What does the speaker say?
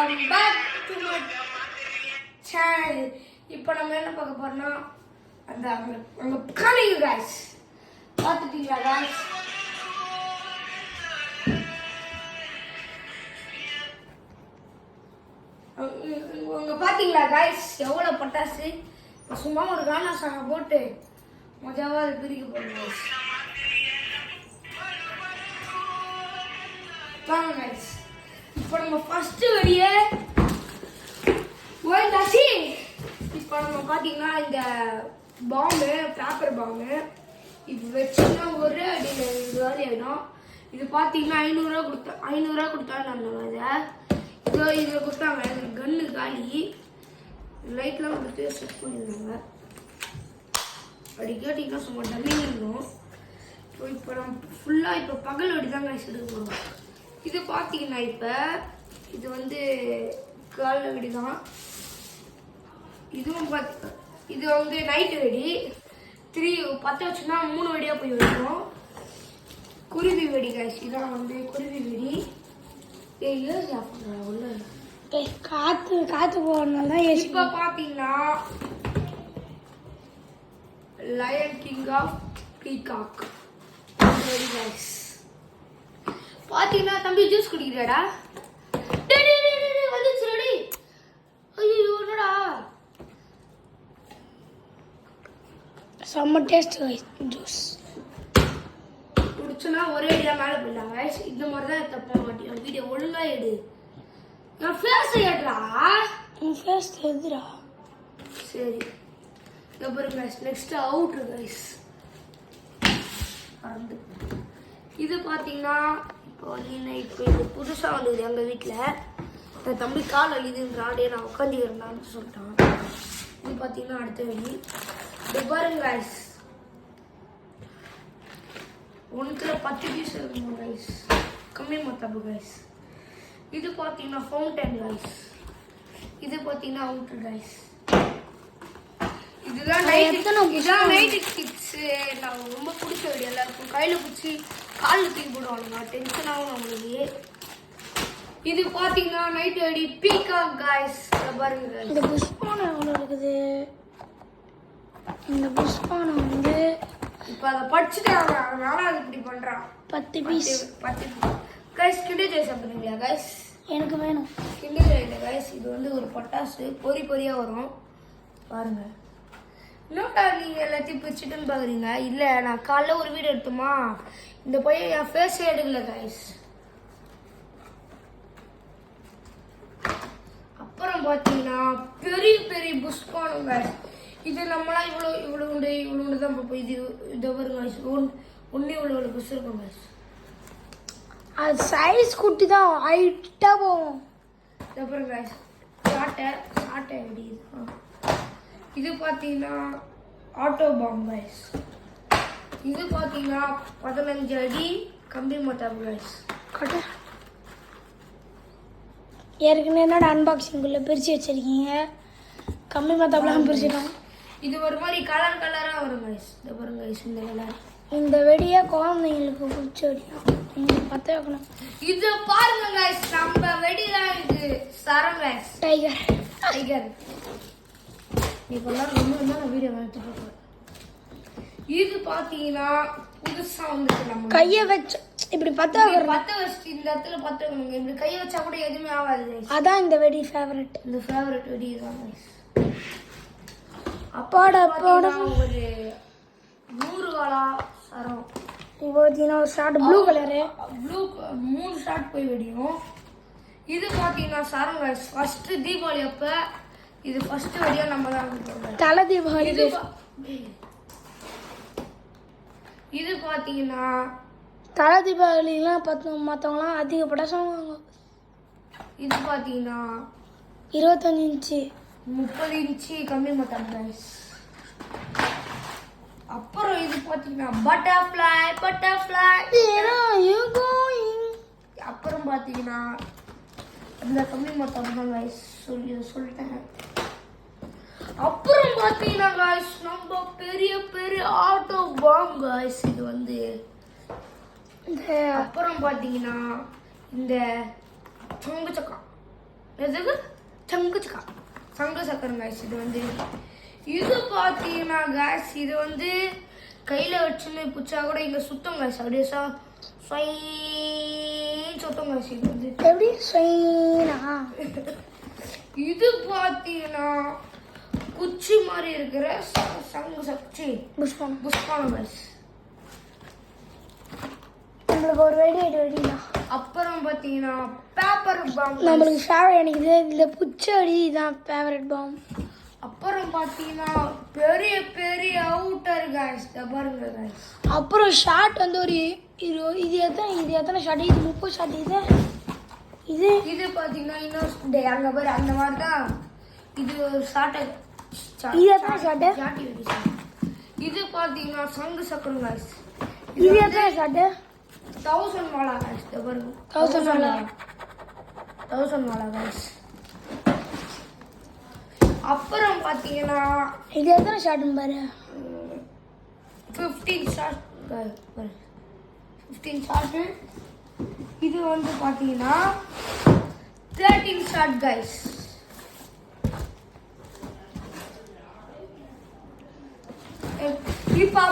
Welcome back to my channel. இப்போ நம்ம என்ன பார்க்க போறோம்னா அந்த அங்க காமிங்க गाइस. பாத்துட்டீங்களா गाइस? உங்க பாத்தீங்களா गाइस எவ்வளவு பட்டாசு? சும்மா ஒரு கானா சாங்க போட்டு மஜாவா பிரிக்க போறோம் गाइस. வாங்க गाइस. இப்போ நம்ம ஃபர்ஸ்ட் வெடியே ஓய்தாசி. இப்போ நம்ம பாத்தீங்கன்னா இந்த பாம்பு பேப்பர் பாம்பு இது வச்சுன்னா ஒரு அடியில் இது வேலை ஆகிடும். இது பார்த்தீங்கன்னா 500 ரூபா கொடுத்தாங்க. இதோ இதில் கொடுத்தாங்க கன்னு காலி லைட்லாம் கொடுத்து செட் பண்ணியிருந்தாங்க. அப்படி கேட்டிங்கன்னா சும்மா டல்லிங் இருக்கும். இப்போ நம்ம ஃபுல்லாக இப்போ பகல் வெடி தான் காய்ச்சி எடுக்க போகிறோம். இது பார்த்தீங்கன்னா இப்போ இது வந்து கால வெடி தான். இதுவும் இது வந்து நைட்டு வெடி 10 வச்சுன்னா 3 வெடியாக போய் வெடிக்கும். குருவி வெடி காய்ச்சி இதான் வந்து குருவி வெடி. உள்ள காத்து போறதுனால தான் இப்போ பார்த்தீங்கன்னா லயன் கிங் ஆஃப் பீகாக் வெடி காய்ஸ். பார்த்தீங்கன்னா தம்பி ஜூஸ் குடிக்கிறாடா. வந்துச்சு ரெடி. ஐயோ என்னடா செம்ம டேஸ்ட் ஜூஸ் குடிச்சோன்னா ஒரே அடியாக மேலே போயிடலாம் गाइस. இந்த மாதிரி தான் தப்ப மாட்டேன். வீடியோ ஒழுங்கா எடு. நான் ஃபேஸ் ஏடுறா. உன் ஃபேஸ் எதுடா? சரி அப்புறம் गाइस நெக்ஸ்ட் அவுட் गाइस. இது பார்த்தீங்கன்னா இப்போ இது புதுசாக வந்தது எங்கள் வீட்டில். என் தம்பி கால் அழிதுன்றாடே நான் உட்காந்துக்கிறேன்னு சொல்லிட்டான். இது பார்த்தீங்கன்னா அடுத்த வெடி இது பாருங்க गाइस. ஒன்றுல 10 பீஸ் இருக்கும் गाइस. கம்மி மொத்தம் गाइस. இது பார்த்தீங்கன்னா ஃபவுண்டன் गाइस. இது பார்த்தீங்கன்னா அவுட் गाइस. இதுதான் நைட்டு கிட்ஸ் நான் ரொம்ப பிடிச்ச வெடி. எல்லாருக்கும் கையில் பிடிச்சி காலில் தூக்கி போடுவாங்க. டென்ஷன் ஆகும் நம்மளுக்கு. இது பார்த்தீங்கன்னா நைட் வெடி பீகாக் गाइस. பாருங்க गाइस. இந்த புஷ்பானம் எவ்வளோ இருக்குது? இந்த புஷ்பானம் வந்து இப்போ அதை படிச்சுட்டாங்க. அதனால அது இப்படி பண்ணுறான். 10 பீஸ் 10 गाइस. கிண்டர் ஜாய் சாப்பிட்றீங்களா गाइस? எனக்கு வேணும். கிண்டர் ஜாய் இல்லை गाइस. இது வந்து ஒரு பட்டாசு பொரியாக வரும் பாருங்க. இன்னொட்டா நீங்கள் எல்லாத்தையும் பிரிச்சுட்டுன்னு பார்க்குறீங்க. இல்லை நான் காலைல ஒரு வீடியோ எடுத்தோமா இந்த பையன் என் ஃபேஸே எடுக்கல गाइस. அப்புறம் பார்த்தீங்கன்னா பெரிய பெரிய புஷ்பானம் गाइस. இது நம்மளாம் இவ்வளோ உண்டு தான் பார்ப்போம். இது வரும் गाइस. ஒன்று இவ்வளோ புஷ் இருக்கும் गाइस. அது சைஸ் குட்டி தான் ஹைட்டாக போகும். அப்புறம் गाइस சாட்டை எப்படி இது பார்த்தீங்கன்னா ஆட்டோ பாம் गाइस. இது பார்த்தீங்கன்னா 15 அடி கம்பி மத்தாப்பு गाइस. ஏற்கனவே என்னோட அன்பாக்சிங்குள்ளே பிரித்து வச்சுருக்கீங்க. கம்மி மத்தாப்பெலாம் பிரிச்சுட்டோம். இது ஒரு மாதிரி கலராக வரும் गाइस. இந்த பாருங்க गाइस. இந்த கலர் இந்த வெடியை குழந்தைங்களுக்கு பிடிச்ச வெடியா உங்களுக்கு பற்ற வைக்கணும். இது பாருங்க गाइस. நம்ம வெடிதான் இது சரம் गाइस. டைகர் இப்பெல்லாம் ரொம்ப நான் வீடியோ எடுத்து போடுறேன். இது பார்த்தீங்கன்னா புதுசாக வந்துருக்கு. நம்ம கையை வச்சு இப்படி பற்ற வச்சு இந்த இடத்துல பற்ற வைக்கணுங்க. இப்படி கையை வச்சா கூட எதுவுமே ஆகாது. அதான் இந்த வெடி ஃபேவரட். இந்த ஃபேவரட் வெடி தான் गाइस. அப்பாட ஒரு 100 காலா சரம். இப்போ பார்த்தீங்கன்னா ஒரு ஷார்ட் ப்ளூ கலரு 3 ஷார்ட் போய் வெடியும். இது பார்த்தீங்கன்னா சரம் गाइस. ஃபர்ஸ்ட் தீபாவளி அப்போ இது ஃபர்ஸ்ட் வெடியா நம்ம தான் தலை தீபாவளி. இது பார்த்தீங்கன்னா தலை தீபாவளிலாம் மற்றவங்களாம் அதிக பட்டாசம் வாங்குவாங்க. இது பார்த்தீங்கன்னா 25 இன்ச்சு 30 இன்ச்சு கம்மி மாட்டாங்க गाइस. அப்புறம் இது பார்த்தீங்கன்னா பட்டர்ஃப்ளை. அப்புறம் பார்த்தீங்கன்னா அந்த கம்மி மாட்டாங்க தான் गाइस. சொல்லிட்டேன். அப்புறம் பார்த்தீங்கன்னா गाइस நம்ம பெரிய ஆட்டோ பாம் गाइस. இது வந்து அப்புறம் பார்த்தீங்கன்னா இந்த சொங்கு சக்கா எதுக்கு சங்கு சக்கரம் காய்ஸ். இது வந்து இது பார்த்தீங்கன்னா காய்ஸ் இது வந்து கையில் வச்சுன்னு பிடிச்சா கூட இங்கே சுத்தம் காய்ஸ். அப்படியே சுத்தம் காய்ஸ். இது வந்து எப்படி ஸ்வைனா? இது பார்த்தீங்கன்னா குச்சி மாதிரி இருக்கிற சங்கு சக்தி புஷ்பானம் காய்ஸ். நம்மளுக்கு ஒரு வெடினா அப்புறம் பார்த்தீங்கன்னா பேப்பர் பாம். நம்மளுக்கு ஃபேவரட் எனக்கு இந்த புச்சடி தான் ஃபேவரட் பாம். அப்புறம் பார்த்தீங்கன்னா பெரிய பெரிய அவுட்டர் காய்ஸ். பாருங்க காய்ஸ். அப்புறம் ஷார்ட் வந்து ஒரு இது எத்தனை ஷார்ட்? இது 30 ஷார்ட். இது பார்த்தீங்கன்னா இன்னும் அங்கே பாரு அந்த மாதிரி தான். இது ஒரு ஷார்ட். இது எத்தனை ஷார்ட்? இது பார்த்தீங்கன்னா சங்கு சக்கரம் காய்ஸ். இது எத்தனை ஷார்ட்? 1000 வாலா காய்ஸ். பாருங்க 1000 வாலா காய்ஸ். அப்புறம் பார்த்தீங்கன்னா இது எத்தனை ஷார்ட்னு பாரு. 15 ஷார்ட். 15 ஷார்ட். இது வந்து பார்த்தீங்கன்னா 13 ஷார்ட் கைஸ். இப்போ